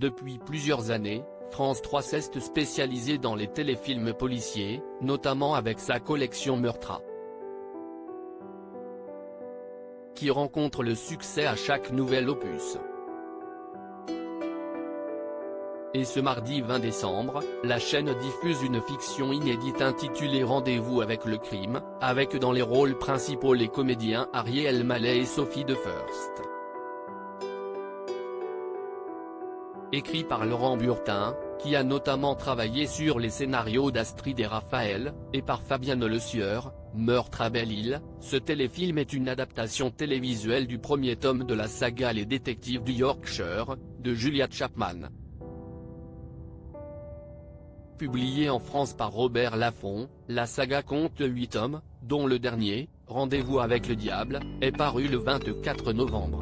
Depuis plusieurs années, France 3 s'est spécialisée dans les téléfilms policiers, notamment avec sa collection Meurtra, qui rencontre le succès à chaque nouvel opus. Et ce mardi 20 décembre, la chaîne diffuse une fiction inédite intitulée Rendez-vous avec le crime, avec dans les rôles principaux les comédiens Ariel Mallet et Sophie De First. Écrit par Laurent Burtin, qui a notamment travaillé sur les scénarios d'Astrid et Raphaël, et par Fabienne Le Sieur, Meurtre à Belle-Île, ce téléfilm est une adaptation télévisuelle du premier tome de la saga Les Détectives du Yorkshire, de Julia Chapman. Publié en France par Robert Laffont, la saga compte 8 tomes, dont le dernier, Rendez-vous avec le diable, est paru le 24 novembre.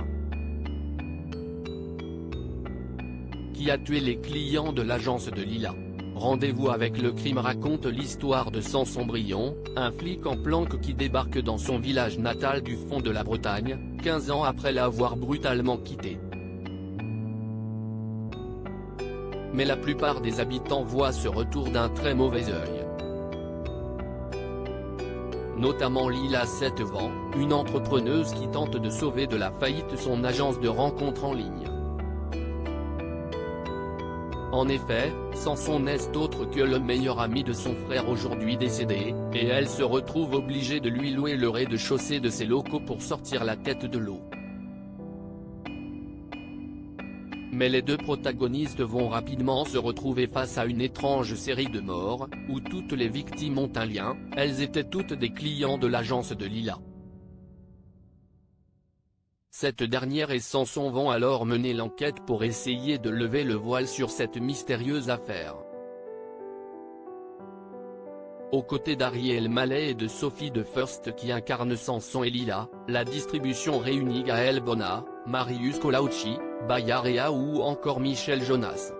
Qui a tué les clients de l'agence de Lila? Rendez-vous avec le crime raconte l'histoire de Samson-Brion, un flic en planque qui débarque dans son village natal du fond de la Bretagne, 15 ans après l'avoir brutalement quitté. Mais la plupart des habitants voient ce retour d'un très mauvais œil. Notamment Lila Settevant, une entrepreneuse qui tente de sauver de la faillite son agence de rencontres en ligne. En effet, Samson n'est autre que le meilleur ami de son frère aujourd'hui décédé, et elle se retrouve obligée de lui louer le rez-de-chaussée de ses locaux pour sortir la tête de l'eau. Mais les deux protagonistes vont rapidement se retrouver face à une étrange série de morts, où toutes les victimes ont un lien, elles étaient toutes des clients de l'agence de Lila. Cette dernière et Samson vont alors mener l'enquête pour essayer de lever le voile sur cette mystérieuse affaire. Aux côtés d'Ariel Mallet et de Sophie De First qui incarnent Samson et Lila, la distribution réunit Gaël Bonnat, Marius Colaucci, Bayard Rea ou encore Michel Jonas.